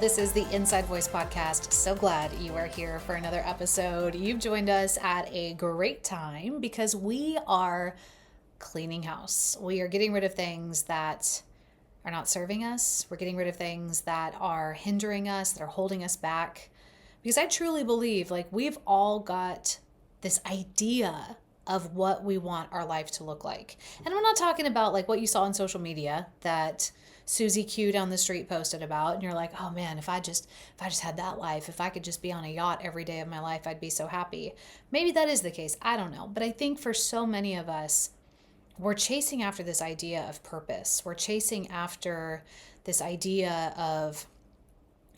This is the Inside Voice Podcast. So glad you are here for another episode. You've joined us at a great time because we are cleaning house. We are getting rid of things that are not serving us. We're getting rid of things that are hindering us, that are holding us back. Because I truly believe we've all got this idea of what we want our life to look like. And I'm not talking about what you saw on social media that Susie Q down the street posted about, and you're like, oh man, if I just had that life, if I could just be on a yacht every day of my life, I'd be so happy. Maybe that is the case. I don't know. But I think for so many of us, we're chasing after this idea of purpose. We're chasing after this idea of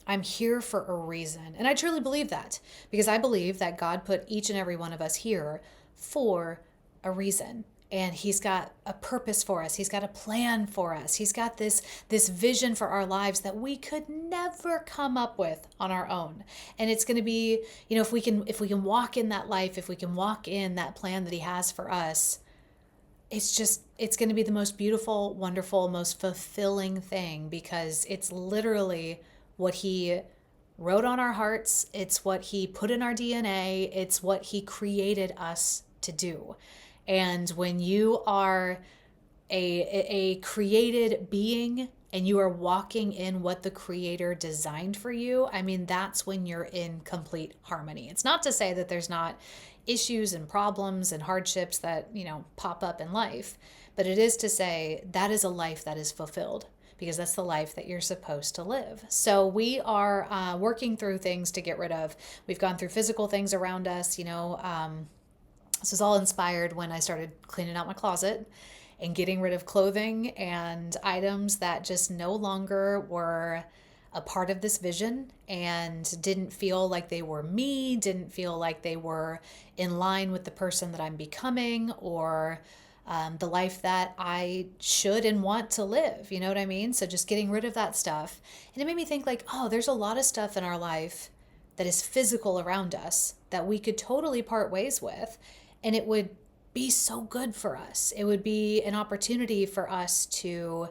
I'm here for a reason. And I truly believe that because I believe that God put each and every one of us here for a reason. And he's got a purpose for us. He's got a plan for us. He's got this vision for our lives that we could never come up with on our own. And it's going to be, if we can walk in that life, if we can walk in that plan that he has for us, it's going to be the most beautiful, wonderful, most fulfilling thing because it's literally what he wrote on our hearts. It's what he put in our DNA. It's what he created us to do. And when you are a created being and you are walking in what the Creator designed for you, that's when you're in complete harmony. It's not to say that there's not issues and problems and hardships that, pop up in life, but it is to say that is a life that is fulfilled because that's the life that you're supposed to live. So we are working through things to get rid of. We've gone through physical things around us, this was all inspired when I started cleaning out my closet and getting rid of clothing and items that just no longer were a part of this vision and didn't feel like they were me, didn't feel like they were in line with the person that I'm becoming or the life that I should and want to live. You know what I mean? So just getting rid of that stuff. And it made me think there's a lot of stuff in our life that is physical around us that we could totally part ways with. And it would be so good for us. It would be an opportunity for us to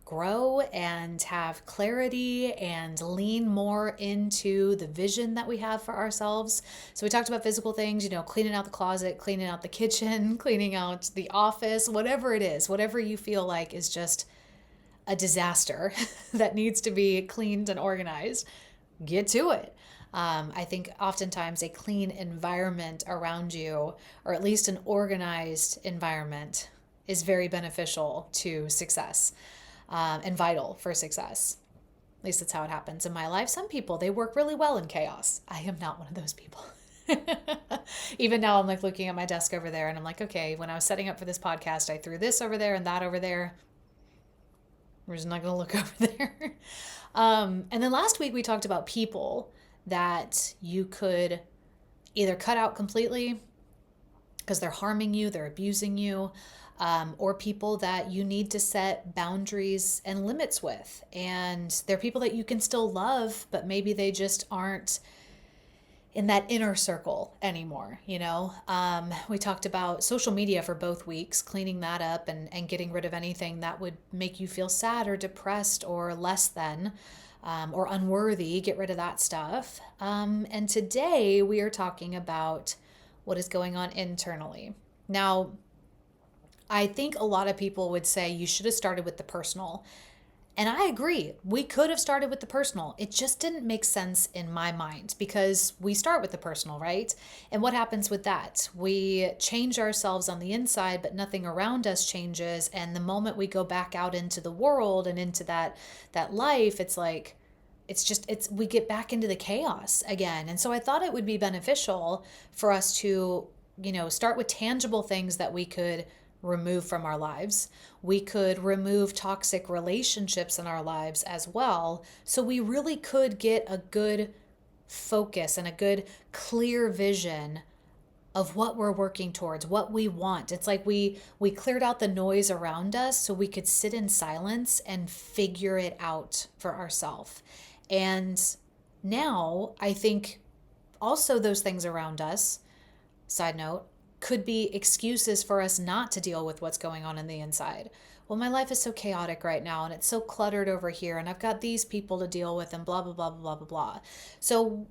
grow and have clarity and lean more into the vision that we have for ourselves. So we talked about physical things, cleaning out the closet, cleaning out the kitchen, cleaning out the office, whatever it is, whatever you feel like is just a disaster that needs to be cleaned and organized, get to it. I think oftentimes a clean environment around you, or at least an organized environment, is very beneficial to success and vital for success. At least that's how it happens in my life. Some people, they work really well in chaos. I am not one of those people. Even now I'm looking at my desk over there and I'm like, okay, when I was setting up for this podcast, I threw this over there and that over there. We're just not going to look over there. And then last week we talked about people that you could either cut out completely because they're harming you, they're abusing you, or people that you need to set boundaries and limits with. And they're people that you can still love, but maybe they just aren't in that inner circle anymore, We talked about social media for both weeks, cleaning that up and getting rid of anything that would make you feel sad or depressed or less than. Or unworthy, get rid of that stuff. And today we are talking about what is going on internally. Now, I think a lot of people would say you should have started with the personal. And I agree. We could have started with the personal. It just didn't make sense in my mind because we start with the personal, right? And what happens with that? We change ourselves on the inside, but nothing around us changes. And the moment we go back out into the world and into that life, we get back into the chaos again. And so I thought it would be beneficial for us to, start with tangible things that we could remove from our lives. We could remove toxic relationships in our lives as well. So we really could get a good focus and a good clear vision of what we're working towards, what we want. It's like we cleared out the noise around us so we could sit in silence and figure it out for ourselves. And now I think also those things around us, side note, could be excuses for us not to deal with what's going on the inside. Well, my life is so chaotic right now and it's so cluttered over here and I've got these people to deal with and blah, blah, blah, blah, blah, blah. So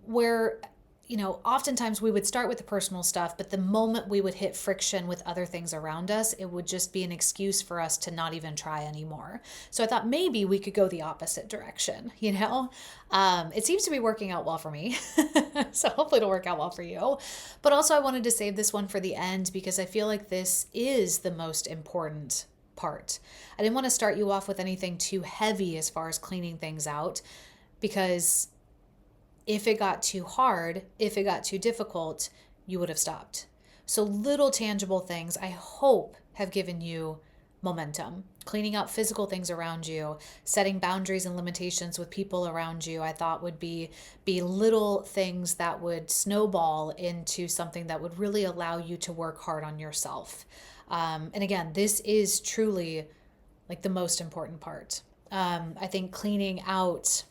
oftentimes we would start with the personal stuff, but the moment we would hit friction with other things around us, it would just be an excuse for us to not even try anymore. So I thought maybe we could go the opposite direction, It seems to be working out well for me. So hopefully it'll work out well for you. But also I wanted to save this one for the end because I feel like this is the most important part. I didn't want to start you off with anything too heavy as far as cleaning things out, because if it got too hard, if it got too difficult, you would have stopped. So little tangible things, I hope, have given you momentum. Cleaning out physical things around you, setting boundaries and limitations with people around you, I thought would be little things that would snowball into something that would really allow you to work hard on yourself. And again, this is truly like the most important part. I think cleaning out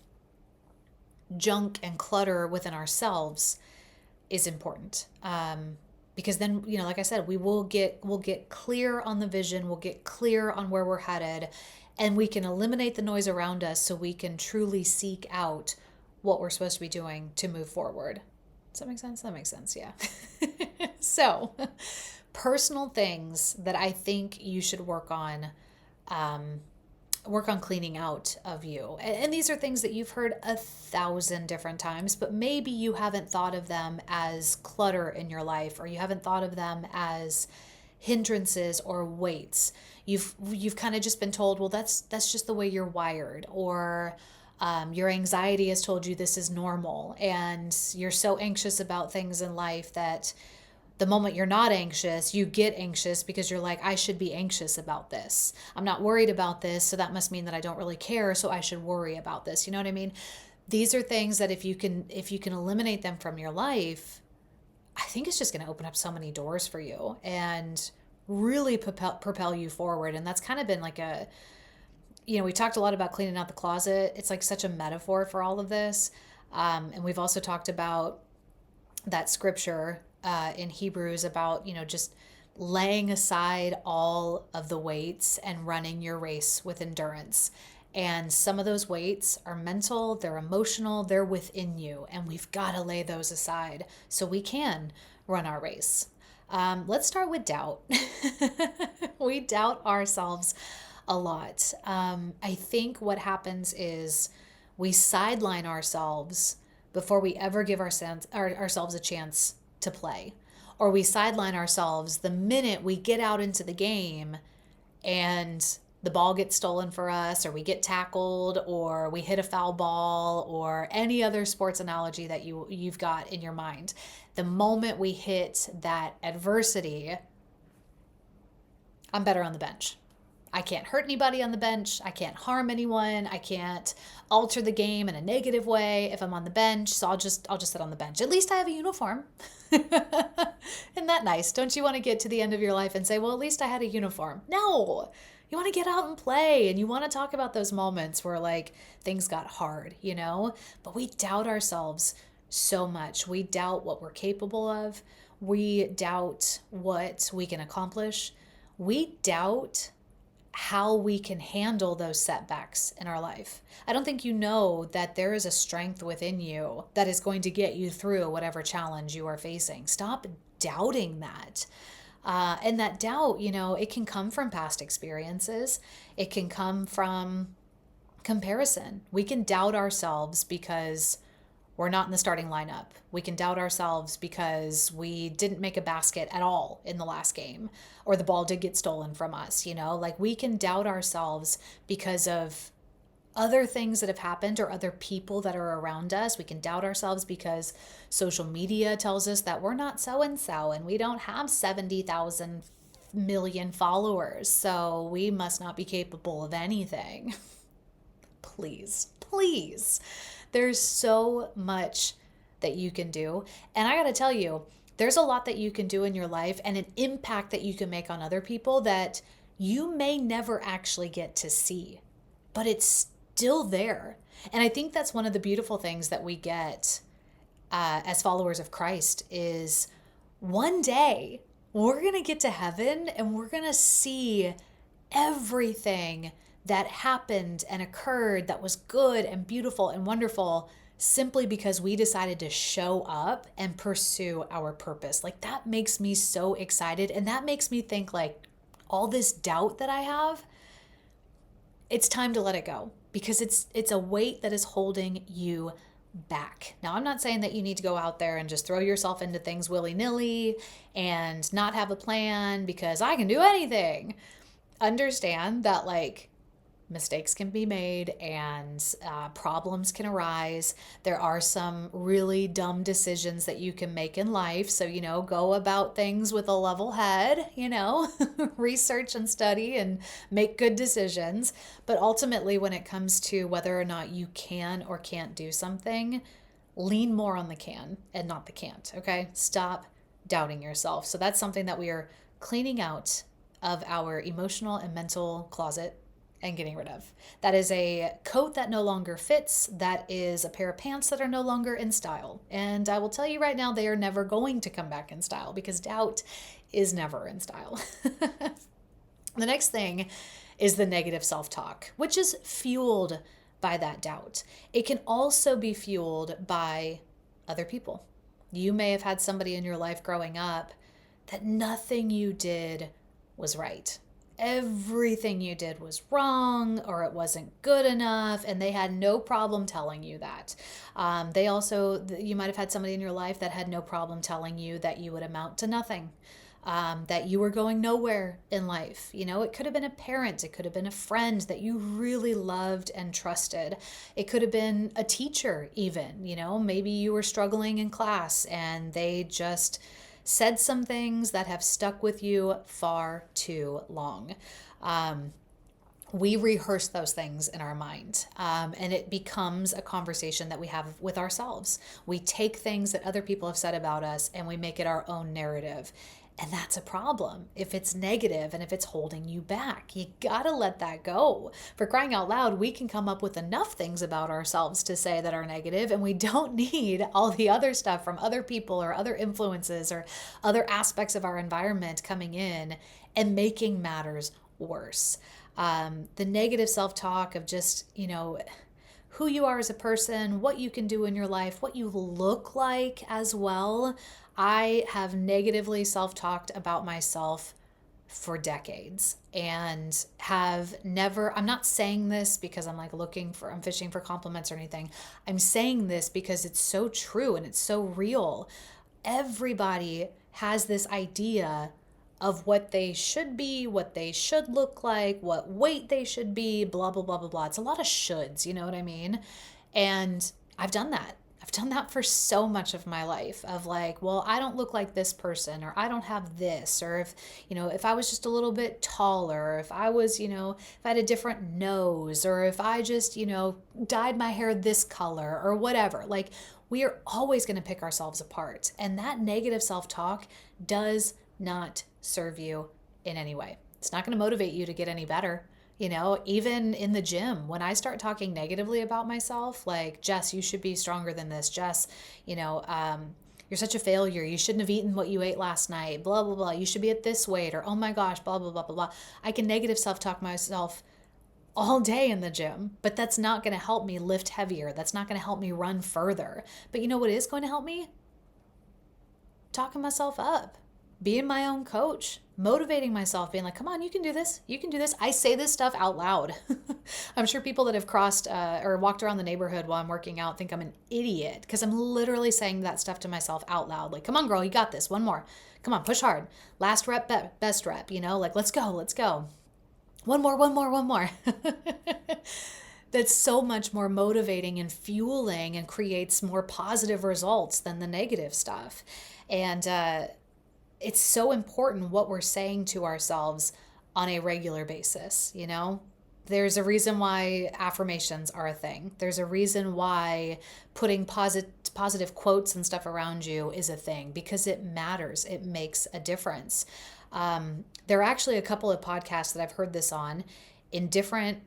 junk and clutter within ourselves is important. Because then, like I said, we'll get clear on the vision, we'll get clear on where we're headed, and we can eliminate the noise around us so we can truly seek out what we're supposed to be doing to move forward. Does that make sense? That makes sense, yeah. So, personal things that I think you should work on cleaning out of you. And these are things that you've heard 1,000 different times, but maybe you haven't thought of them as clutter in your life, or you haven't thought of them as hindrances or weights. You've kind of just been told, well, that's just the way you're wired, or your anxiety has told you this is normal, and you're so anxious about things in life that the moment you're not anxious, you get anxious because you're like, I should be anxious about this. I'm not worried about this, so that must mean that I don't really care, so I should worry about this. You know what I mean? These are things that if you can eliminate them from your life, I think it's just going to open up so many doors for you and really propel you forward. And that's kind of been like we talked a lot about cleaning out the closet. It's like such a metaphor for all of this. And we've also talked about that scripture in Hebrews about, just laying aside all of the weights and running your race with endurance. And some of those weights are mental, they're emotional, they're within you. And we've got to lay those aside so we can run our race. Let's start with doubt. We doubt ourselves a lot. I think what happens is we sideline ourselves before we ever give ourselves a chance to play, or we sideline ourselves the minute we get out into the game and the ball gets stolen for us, or we get tackled, or we hit a foul ball, or any other sports analogy that you've got in your mind. The moment we hit that adversity, I'm better on the bench. I can't hurt anybody on the bench. I can't harm anyone. I can't alter the game in a negative way if I'm on the bench. So I'll just sit on the bench. At least I have a uniform. Isn't that nice? Don't you want to get to the end of your life and say, well, at least I had a uniform? No. You want to get out and play, and you want to talk about those moments where like things got hard, But we doubt ourselves so much. We doubt what we're capable of. We doubt what we can accomplish. We doubt how we can handle those setbacks in our life. I don't think you know that there is a strength within you that is going to get you through whatever challenge you are facing. Stop doubting that. And that doubt, it can come from past experiences. It can come from comparison. We can doubt ourselves because we're not in the starting lineup. We can doubt ourselves because we didn't make a basket at all in the last game, or the ball did get stolen from us, Like we can doubt ourselves because of other things that have happened or other people that are around us. We can doubt ourselves because social media tells us that we're not so-and-so and we don't have 70,000 million followers, so we must not be capable of anything. Please. There's so much that you can do. And I got to tell you, there's a lot that you can do in your life and an impact that you can make on other people that you may never actually get to see, but it's still there. And I think that's one of the beautiful things that we get as followers of Christ is one day we're going to get to heaven and we're going to see everything that happened and occurred that was good and beautiful and wonderful simply because we decided to show up and pursue our purpose. Like that makes me so excited. And that makes me think like all this doubt that I have, it's time to let it go because it's a weight that is holding you back. Now, I'm not saying that you need to go out there and just throw yourself into things willy-nilly and not have a plan because I can do anything. Understand that like mistakes can be made and problems can arise. There are some really dumb decisions that you can make in life. So, go about things with a level head, research and study and make good decisions. But ultimately, when it comes to whether or not you can or can't do something, lean more on the can and not the can't, okay? Stop doubting yourself. So that's something that we are cleaning out of our emotional and mental closet and getting rid of. That is a coat that no longer fits. That is a pair of pants that are no longer in style. And I will tell you right now, they are never going to come back in style because doubt is never in style. The next thing is the negative self-talk, which is fueled by that doubt. It can also be fueled by other people. You may have had somebody in your life growing up that nothing you did was right. Everything you did was wrong or it wasn't good enough, and they had no problem telling you that. You might have had somebody in your life that had no problem telling you that you would amount to nothing, that you were going nowhere in life. It could have been a parent, it could have been a friend that you really loved and trusted. It could have been a teacher, even. Maybe you were struggling in class and they just said some things that have stuck with you far too long. We rehearse those things in our mind, and it becomes a conversation that we have with ourselves. We take things that other people have said about us and we make it our own narrative. And that's a problem if it's negative and if it's holding you back. You gotta let that go. For crying out loud, we can come up with enough things about ourselves to say that are negative, and we don't need all the other stuff from other people or other influences or other aspects of our environment coming in and making matters worse. The negative self-talk of just, who you are as a person, what you can do in your life, what you look like as well. I have negatively self-talked about myself for decades and have never, I'm not saying this because I'm like I'm fishing for compliments or anything. I'm saying this because it's so true and it's so real. Everybody has this idea of what they should be, what they should look like, what weight they should be, blah, blah, blah, blah, blah. It's a lot of shoulds, you know what I mean? And I've done that. I've done that for so much of my life of like, well, I don't look like this person, or I don't have this, or if I was just a little bit taller, or if I was, if I had a different nose, or if I just, dyed my hair this color or whatever. Like we are always going to pick ourselves apart. And that negative self-talk does not serve you in any way. It's not going to motivate you to get any better. Even in the gym, when I start talking negatively about myself, like, Jess, you should be stronger than this. Jess, you're such a failure. You shouldn't have eaten what you ate last night, blah, blah, blah. You should be at this weight, or, oh my gosh, blah, blah, blah, blah, blah. I can negative self-talk myself all day in the gym, but that's not going to help me lift heavier. That's not going to help me run further. But you know what is going to help me? Talking myself up, being my own coach, motivating myself, being like, come on, you can do this. You can do this. I say this stuff out loud. I'm sure people that have crossed or walked around the neighborhood while I'm working out think I'm an idiot because I'm literally saying that stuff to myself out loud. Like, come on, girl, you got this. One more. Come on, push hard. Last rep, best rep, like, let's go, let's go. One more, one more, one more. That's so much more motivating and fueling and creates more positive results than the negative stuff. And it's so important what we're saying to ourselves on a regular basis. There's a reason why affirmations are a thing. There's a reason why putting positive quotes and stuff around you is a thing, because it matters. It makes a difference. There are actually a couple of podcasts that I've heard this on in different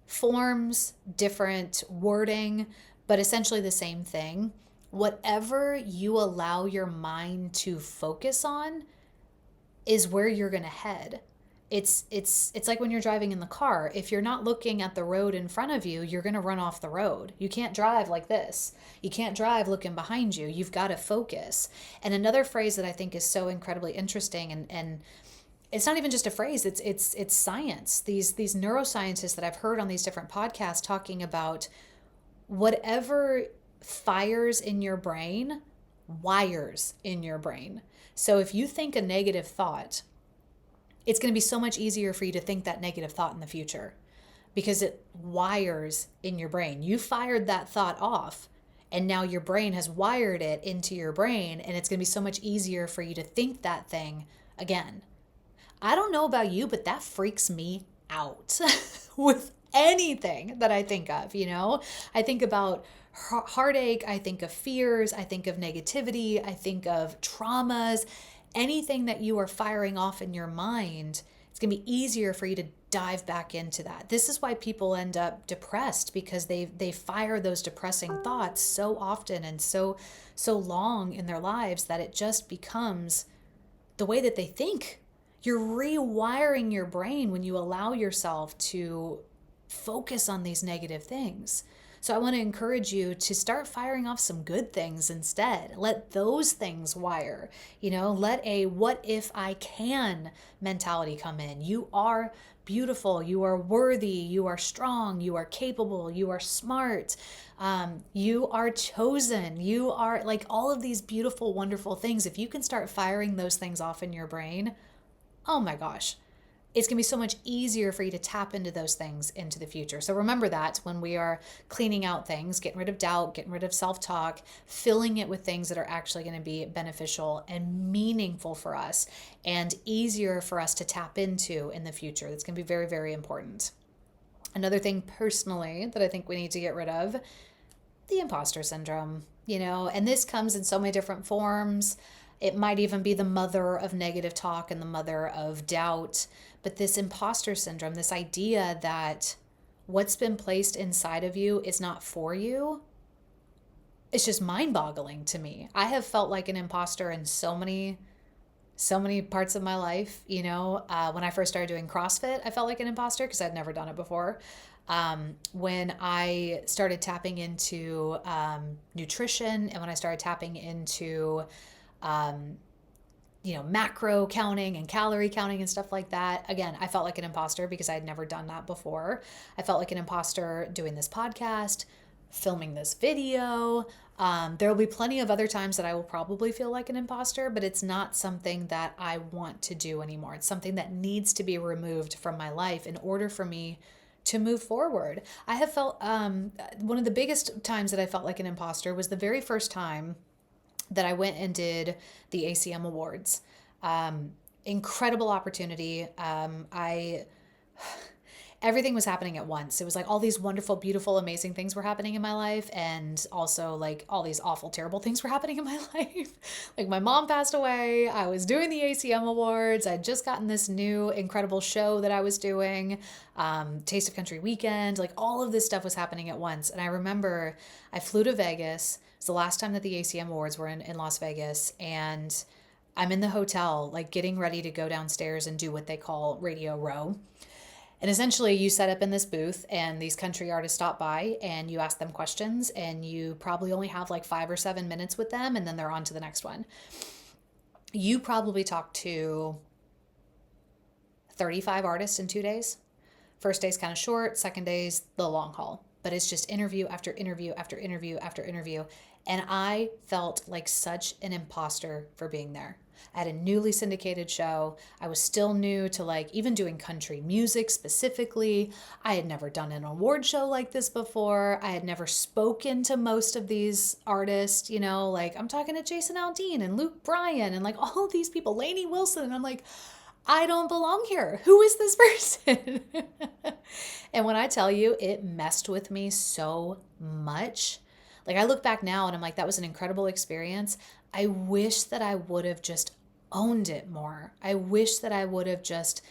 forms, different wording, but essentially the same thing. Whatever you allow your mind to focus on, is where you're going to head. It's like when you're driving in the car. If you're not looking at the road in front of you, you're going to run off the road. You can't drive like this. You can't drive looking behind you. You've got to focus. And another phrase that I think is so incredibly interesting, and it's not even just a phrase, it's science. These neuroscientists that I've heard on these different podcasts talking about whatever fires in your brain wires in your brain. So if you think a negative thought, it's going to be so much easier for you to think that negative thought in the future because it wires in your brain. You fired that thought off, and now your brain has wired it into your brain, and it's going to be so much easier for you to think that thing again. I don't know about you, but that freaks me out with anything that I think of, I think about heartache, I think of fears, I think of negativity, I think of traumas. Anything that you are firing off in your mind, it's going to be easier for you to dive back into that. This is why people end up depressed, because they fire those depressing thoughts so often and so long in their lives that it just becomes the way that they think. You're rewiring your brain when you allow yourself to focus on these negative things. So I want to encourage you to start firing off some good things instead. Let those things wire, let a what if I can mentality come in. You are beautiful, you are worthy, you are strong, you are capable, you are smart, you are chosen, you are like all of these beautiful, wonderful things. If you can start firing those things off in your brain, oh my gosh, it's going to be so much easier for you to tap into those things into the future. So remember that when we are cleaning out things, getting rid of doubt, getting rid of self-talk, filling it with things that are actually going to be beneficial and meaningful for us and easier for us to tap into in the future. That's going to be very, very important. Another thing personally that I think we need to get rid of, the imposter syndrome, and this comes in so many different forms. It might even be the mother of negative talk and the mother of doubt. But this imposter syndrome, this idea that what's been placed inside of you is not for you, it's just mind-boggling to me. I have felt like an imposter in so many parts of my life. When I first started doing CrossFit, I felt like an imposter because I'd never done it before. When I started tapping into nutrition, and when I started tapping into macro counting and calorie counting and stuff like that. Again, I felt like an imposter because I had never done that before. I felt like an imposter doing this podcast, filming this video. There will be plenty of other times that I will probably feel like an imposter, but it's not something that I want to do anymore. It's something that needs to be removed from my life in order for me to move forward. I have felt, one of the biggest times that I felt like an imposter was the very first time that I went and did the ACM Awards. Incredible opportunity. Everything was happening at once. It was like all these wonderful, beautiful, amazing things were happening in my life. And also like all these awful, terrible things were happening in my life. Like my mom passed away. I was doing the ACM Awards. I'd just gotten this new incredible show that I was doing, Taste of Country Weekend. Like all of this stuff was happening at once. And I remember I flew to Vegas. It's the last time that the ACM Awards were in Las Vegas. And I'm in the hotel, like getting ready to go downstairs and do what they call Radio Row. And essentially you set up in this booth and these country artists stop by and you ask them questions and you probably only have like 5 or 7 minutes with them and then they're on to the next one. You probably talk to 35 artists in 2 days. First day's kind of short, second day's the long haul. But it's just interview after interview after interview after interview. And I felt like such an imposter for being there. I had a newly syndicated show. I was still new to like even doing country music specifically. I had never done an award show like this before. I had never spoken to most of these artists, like I'm talking to Jason Aldean and Luke Bryan and like all these people, Lainey Wilson. And I'm like, I don't belong here. Who is this person? And when I tell you, it messed with me so much. Like I look back now and I'm like, that was an incredible experience. I wish that I would have just owned it more. I wish that I would have just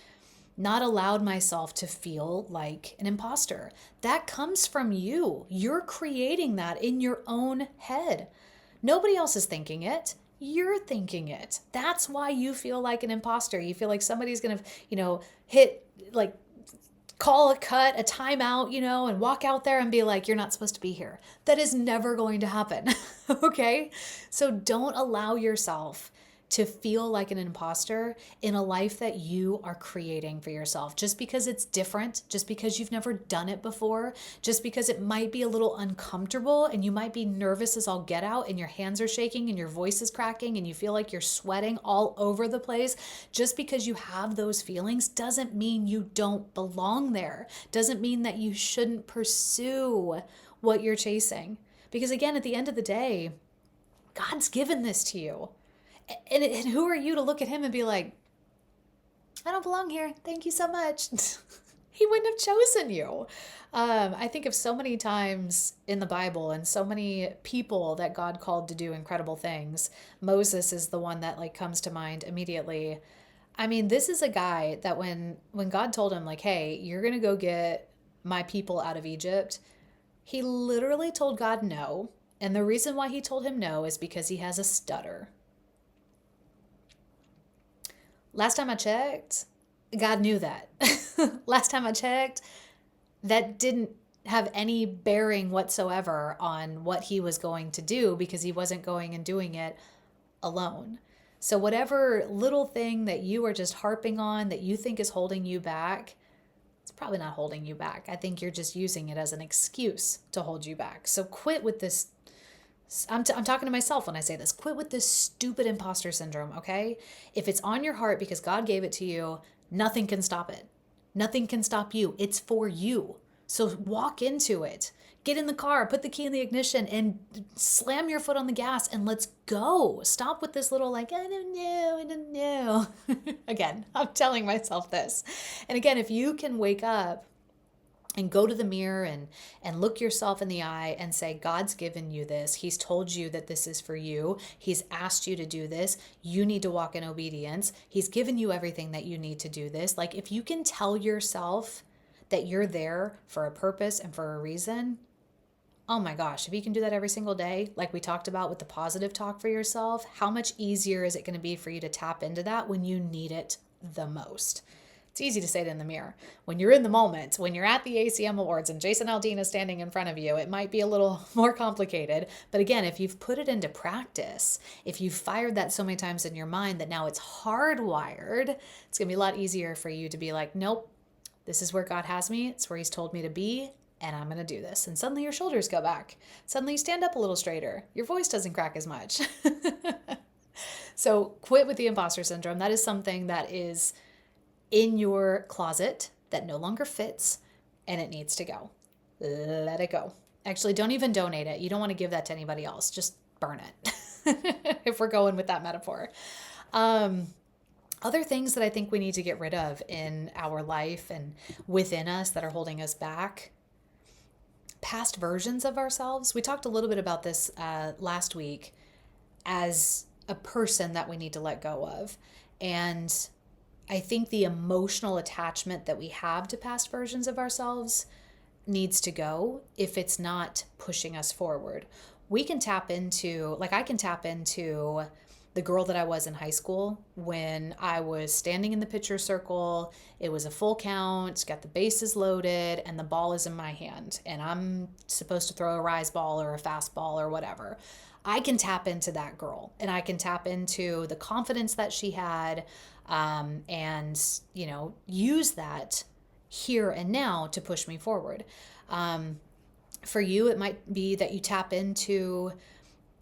not allowed myself to feel like an imposter. That comes from you. You're creating that in your own head. Nobody else is thinking it. You're thinking it. That's why you feel like an imposter. You feel like somebody's going to, hit, like, call a cut, a timeout, and walk out there and be like, you're not supposed to be here. That is never going to happen. Okay? So don't allow yourself to feel like an imposter in a life that you are creating for yourself. Just because it's different, just because you've never done it before, just because it might be a little uncomfortable and you might be nervous as all get out and your hands are shaking and your voice is cracking and you feel like you're sweating all over the place, just because you have those feelings doesn't mean you don't belong there. Doesn't mean that you shouldn't pursue what you're chasing. Because again, at the end of the day, God's given this to you. And who are you to look at him and be like, I don't belong here. Thank you so much. He wouldn't have chosen you. I think of so many times in the Bible and so many people that God called to do incredible things. Moses is the one that like comes to mind immediately. I mean, this is a guy that when God told him like, hey, you're going to go get my people out of Egypt, he literally told God no. And the reason why he told him no is because he has a stutter. Last time I checked, God knew that. Last time I checked, that didn't have any bearing whatsoever on what he was going to do because he wasn't going and doing it alone. So whatever little thing that you are just harping on that you think is holding you back, it's probably not holding you back. I think you're just using it as an excuse to hold you back. So quit with this. I'm talking to myself when I say this. Quit with this stupid imposter syndrome, okay? If it's on your heart because God gave it to you, nothing can stop it. Nothing can stop you. It's for you. So walk into it. Get in the car, put the key in the ignition, and slam your foot on the gas, and let's go. Stop with this little like, I don't know. Again, I'm telling myself this. And again, if you can wake up and go to the mirror and look yourself in the eye and say, God's given you this. He's told you that this is for you. He's asked you to do this. You need to walk in obedience. He's given you everything that you need to do this. Like if you can tell yourself that you're there for a purpose and for a reason, oh my gosh, if you can do that every single day, like we talked about with the positive talk for yourself, how much easier is it going to be for you to tap into that when you need it the most? It's easy to say it in the mirror. When you're in the moment, when you're at the ACM Awards and Jason Aldean is standing in front of you, it might be a little more complicated. But again, if you've put it into practice, if you've fired that so many times in your mind that now it's hardwired, it's going to be a lot easier for you to be like, nope, this is where God has me. It's where he's told me to be, and I'm going to do this. And suddenly your shoulders go back. Suddenly you stand up a little straighter. Your voice doesn't crack as much. So quit with the imposter syndrome. That is something that is in your closet that no longer fits, and it needs to go. Let it go. Actually, don't even donate it. You don't want to give that to anybody else. Just burn it, if we're going with that metaphor. Other things that I think we need to get rid of in our life and within us that are holding us back. Past versions of ourselves. We talked a little bit about this last week as a person that we need to let go of. And I think the emotional attachment that we have to past versions of ourselves needs to go if it's not pushing us forward. We can tap into, like I can tap into the girl that I was in high school when I was standing in the pitcher circle. It was a full count, got the bases loaded, and the ball is in my hand. And I'm supposed to throw a rise ball or a fastball or whatever. I can tap into that girl, and I can tap into the confidence that she had, and use that here and now to push me forward. For you, it might be that you tap into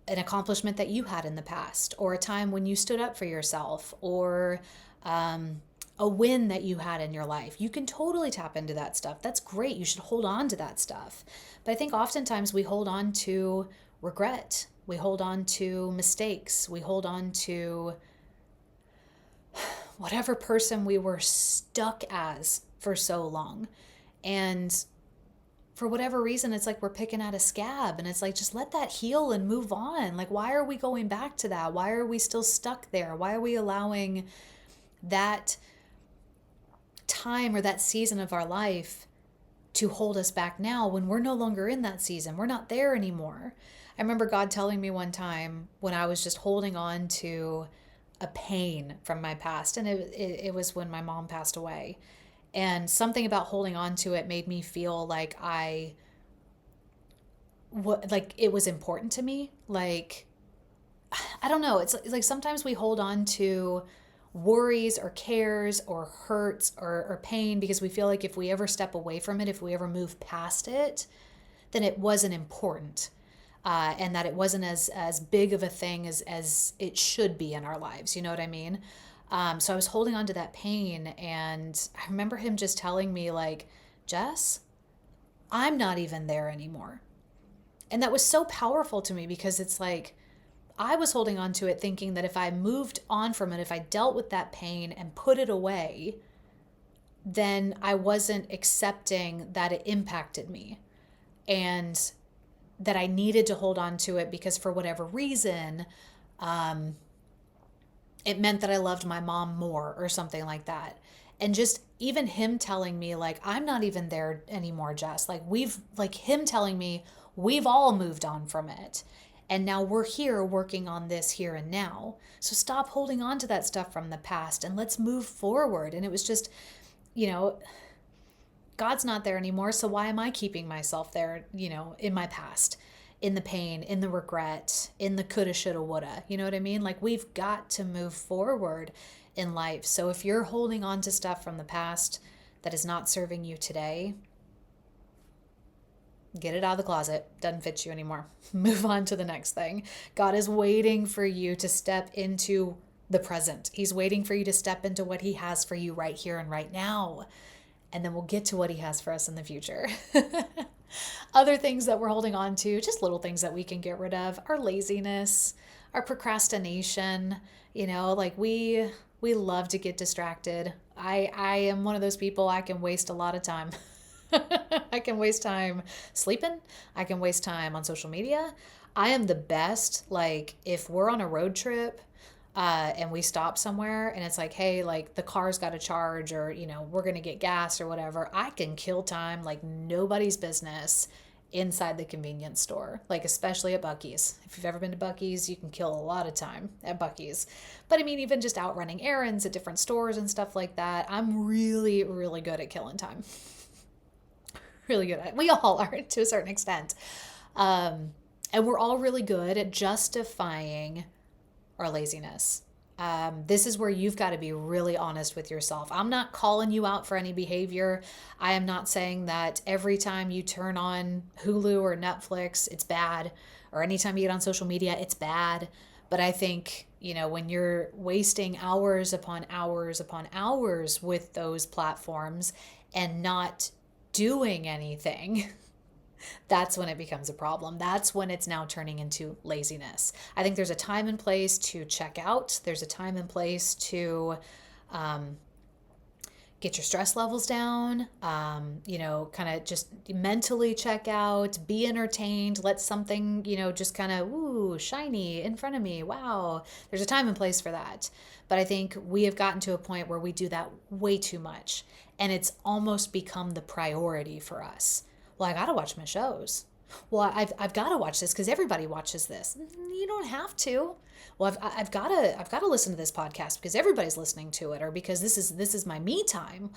an accomplishment that you had in the past, or a time when you stood up for yourself, or a win that you had in your life. You can totally tap into that stuff. That's great. You should hold on to that stuff. But I think oftentimes we hold on to regret. We hold on to mistakes. We hold on to whatever person we were stuck as for so long. And for whatever reason, it's like we're picking at a scab, and it's like, just let that heal and move on. Like, why are we going back to that? Why are we still stuck there? Why are we allowing that time or that season of our life to hold us back now when we're no longer in that season. We're not there anymore. I remember God telling me one time when I was just holding on to a pain from my past, and it was when my mom passed away. And something about holding on to it made me feel like like it was important to me. Like, I don't know. It's like sometimes we hold on to worries or cares or hurts or pain because we feel like if we ever step away from it, if we ever move past it, then it wasn't important. And that it wasn't as big of a thing as it should be in our lives. You know what I mean? So I was holding on to that pain, and I remember him just telling me, like, Jess, I'm not even there anymore. And that was so powerful to me because it's like I was holding on to it thinking that if I moved on from it, if I dealt with that pain and put it away, then I wasn't accepting that it impacted me. And that I needed to hold on to it because for whatever reason, it meant that I loved my mom more or something like that. And just even him telling me, like, I'm not even there anymore, Jess. Like him telling me we've all moved on from it. And now we're here working on this here and now. So stop holding on to that stuff from the past and let's move forward. And it was just, you know, God's not there anymore. So why am I keeping myself there, in my past, in the pain, in the regret, in the coulda, shoulda, woulda? You know what I mean? Like, we've got to move forward in life. So if you're holding on to stuff from the past that is not serving you today, get it out of the closet. Doesn't fit you anymore. Move on to the next thing. God is waiting for you to step into the present. He's waiting for you to step into what he has for you right here and right now. And then we'll get to what he has for us in the future. Other things that we're holding on to, just little things that we can get rid of, our laziness, our procrastination. Like we love to get distracted. I am one of those people. I can waste a lot of time. I can waste time sleeping. I can waste time on social media. I am the best. Like, if we're on a road trip, and we stop somewhere and it's like, hey, like the car's got to charge, or, we're going to get gas or whatever, I can kill time like nobody's business inside the convenience store, like especially at Buc-ee's. If you've ever been to Buc-ee's, you can kill a lot of time at Buc-ee's. But I mean, even just out running errands at different stores and stuff like that, I'm really, really good at killing time. Really good at it. We all are to a certain extent. And we're all really good at justifying our laziness. This is where you've got to be really honest with yourself. I'm not calling you out for any behavior. I am not saying that every time you turn on Hulu or Netflix, it's bad, or anytime you get on social media, it's bad. But I think, when you're wasting hours upon hours upon hours with those platforms and not doing anything, that's when it becomes a problem. That's when it's now turning into laziness. I think there's a time and place to check out. There's a time and place to get your stress levels down, kind of just mentally check out, be entertained, let something, just kind of, ooh, shiny in front of me. Wow. There's a time and place for that. But I think we have gotten to a point where we do that way too much. And it's almost become the priority for us. Well, I got to watch my shows. Well, I've got to watch this because everybody watches this. You don't have to. Well, I've got to listen to this podcast because everybody's listening to it, or because this is my me time.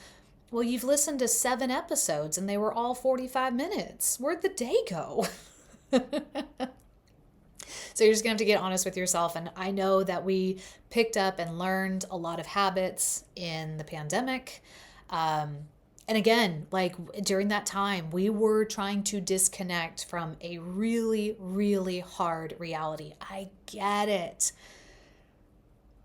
Well, you've listened to 7 episodes and they were all 45 minutes. Where'd the day go? So you're just gonna have to get honest with yourself. And I know that we picked up and learned a lot of habits in the pandemic. And again, like during that time, we were trying to disconnect from a really, really hard reality. I get it.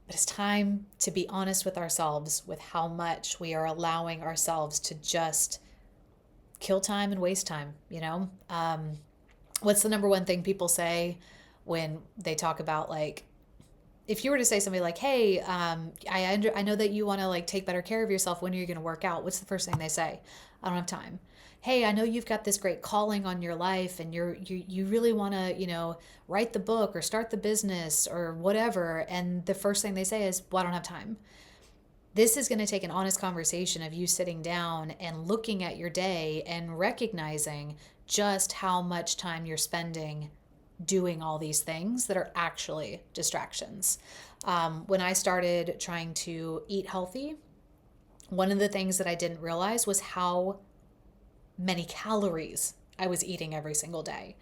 But it's time to be honest with ourselves with how much we are allowing ourselves to just kill time and waste time, What's the number one thing people say when they talk about, like, if you were to say somebody like, hey, I know that you want to like take better care of yourself. When are you going to work out? What's the first thing they say? I don't have time. Hey, I know you've got this great calling on your life and you really want to, write the book or start the business or whatever. And the first thing they say is, well, I don't have time. This is going to take an honest conversation of you sitting down and looking at your day and recognizing just how much time you're spending doing all these things that are actually distractions. When I started trying to eat healthy, one of the things that I didn't realize was how many calories I was eating every single day.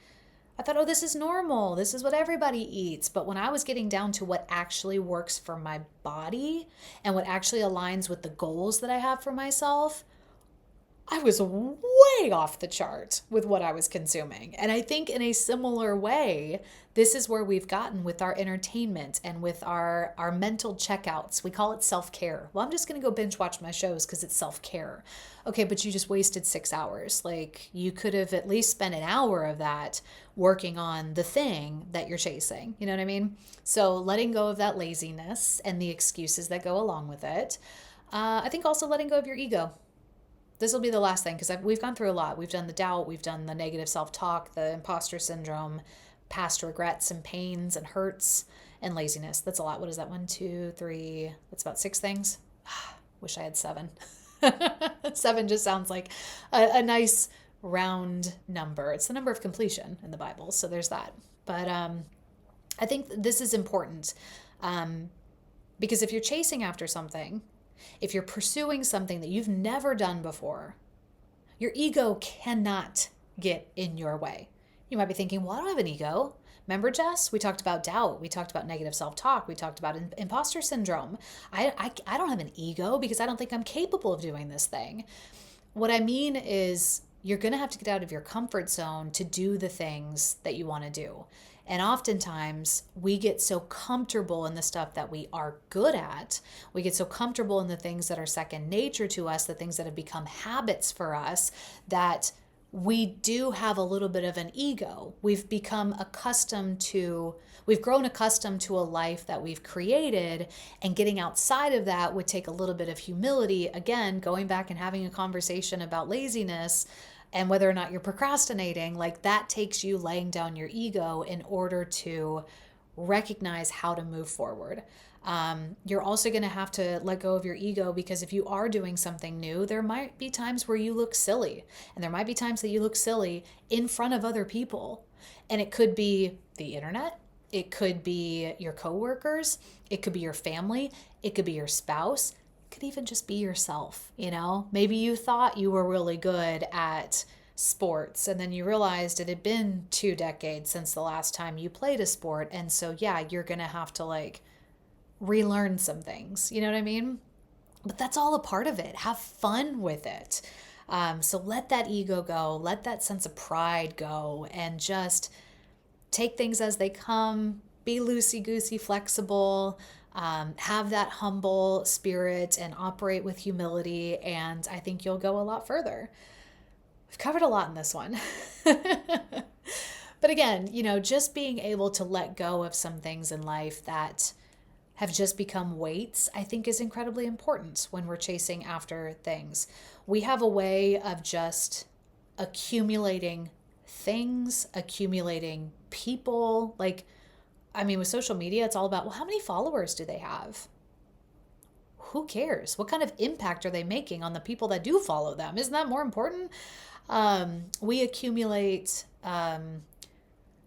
I thought, oh, this is normal. This is what everybody eats. But when I was getting down to what actually works for my body and what actually aligns with the goals that I have for myself, I was way off the chart with what I was consuming. And I think in a similar way, this is where we've gotten with our entertainment and with our mental checkouts. We call it self-care. Well, I'm just going to go binge watch my shows because it's self-care. Okay, but you just wasted 6 hours. Like, you could have at least spent an hour of that working on the thing that you're chasing. You know what I mean? So letting go of that laziness and the excuses that go along with it. I think also letting go of your ego. This will be the last thing because we've gone through a lot. We've done the doubt, we've done the negative self-talk, the imposter syndrome, past regrets and pains and hurts, and laziness. That's a lot. What is that? 1, 2, 3. That's about 6 things. Wish I had 7. 7 just sounds like a nice round number. It's the number of completion in the Bible. So there's that. But I think this is important because if you're chasing after something, if you're pursuing something that you've never done before, your ego cannot get in your way. You might be thinking, well, I don't have an ego. Remember, Jess? We talked about doubt. We talked about negative self-talk. We talked about imposter syndrome. I don't have an ego because I don't think I'm capable of doing this thing. What I mean is you're going to have to get out of your comfort zone to do the things that you want to do. And oftentimes we get so comfortable in the stuff that we are good at. We get so comfortable in the things that are second nature to us, the things that have become habits for us, that we do have a little bit of an ego. We've grown accustomed to a life that we've created, and getting outside of that would take a little bit of humility. Again, going back and having a conversation about laziness and whether or not you're procrastinating, like that takes you laying down your ego in order to recognize how to move forward. You're also going to have to let go of your ego because if you are doing something new, there might be times where you look silly, and there might be times that you look silly in front of other people. And it could be the internet. It could be your coworkers. It could be your family. It could be your spouse. Could even just be yourself, you know? Maybe you thought you were really good at sports and then you realized it had been 2 decades since the last time you played a sport. And so, yeah, you're going to have to like relearn some things, you know what I mean? But that's all a part of it. Have fun with it. So let that ego go, let that sense of pride go, and just take things as they come, be loosey-goosey, flexible, have that humble spirit and operate with humility, and I think you'll go a lot further. We've covered a lot in this one. But again, just being able to let go of some things in life that have just become weights, I think is incredibly important when we're chasing after things. We have a way of just accumulating things, accumulating people. With social media, it's all about, well, how many followers do they have? Who cares? What kind of impact are they making on the people that do follow them? Isn't that more important? We accumulate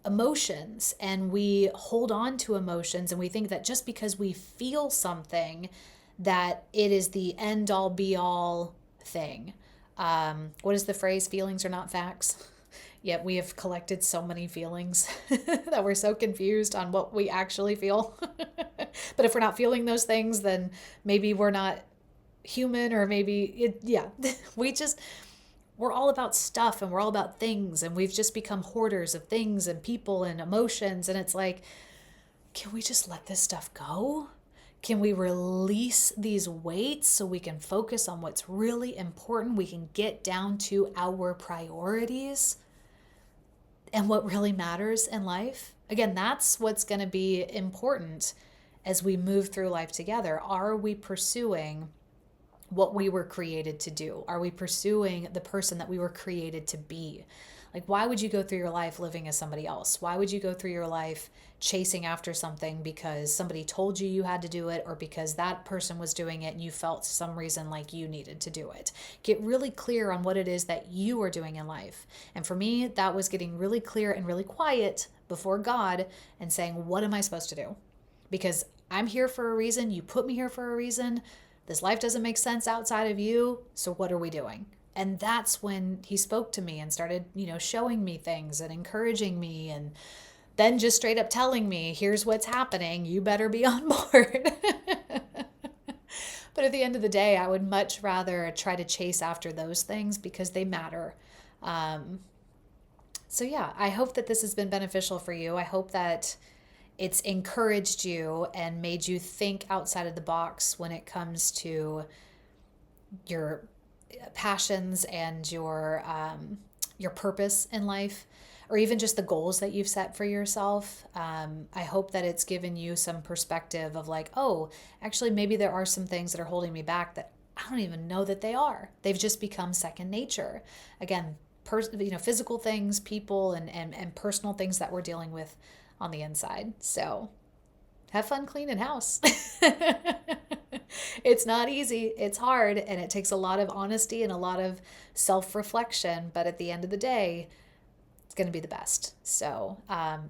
emotions, and we hold on to emotions, and we think that just because we feel something, that it is the end all be all thing. What is the phrase? Feelings are not facts. Yet we have collected so many feelings that we're so confused on what we actually feel. But if we're not feeling those things, then maybe we're not human, or maybe we're all about stuff, and we're all about things, and we've just become hoarders of things and people and emotions. And it's like, can we just let this stuff go? Can we release these weights so we can focus on what's really important? We can get down to our priorities and what really matters in life. Again, that's what's going to be important as we move through life together. Are we pursuing what we were created to do? Are we pursuing the person that we were created to be? Like, why would you go through your life living as somebody else? Why would you go through your life chasing after something because somebody told you you had to do it, or because that person was doing it and you felt some reason like you needed to do it? Get really clear on what it is that you are doing in life. And for me, that was getting really clear and really quiet before God and saying, what am I supposed to do? Because I'm here for a reason. You put me here for a reason. This life doesn't make sense outside of you. So what are we doing? And that's when he spoke to me and started, showing me things and encouraging me, and then just straight up telling me, here's what's happening. You better be on board. But at the end of the day, I would much rather try to chase after those things because they matter. So yeah, I hope that this has been beneficial for you. I hope that it's encouraged you and made you think outside of the box when it comes to your passions and your purpose in life, or even just the goals that you've set for yourself. I hope that it's given you some perspective of like, oh, actually, maybe there are some things that are holding me back that I don't even know that they are. They've just become second nature. Again, physical things, people, and personal things that we're dealing with on the inside. So have fun cleaning house. It's not easy. It's hard, and it takes a lot of honesty and a lot of self-reflection. But at the end of the day, it's going to be the best. So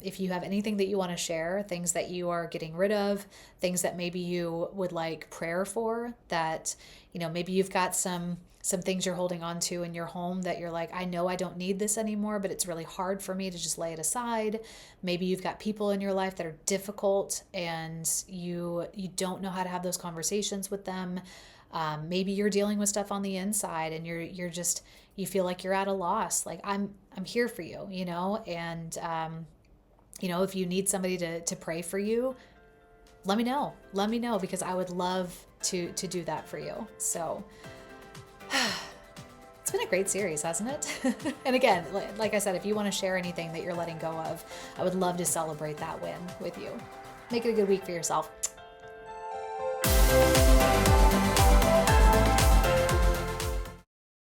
if you have anything that you want to share, things that you are getting rid of, things that maybe you would like prayer for, that, maybe you've got some things you're holding on to in your home that you're like, I know I don't need this anymore, but it's really hard for me to just lay it aside. Maybe you've got people in your life that are difficult and you don't know how to have those conversations with them. Maybe you're dealing with stuff on the inside and you feel like you're at a loss. Like I'm here for you, and if you need somebody to pray for you, let me know because I would love to do that for you. So it's been a great series, hasn't it? And again, like I said, if you want to share anything that you're letting go of, I would love to celebrate that win with you. Make it a good week for yourself.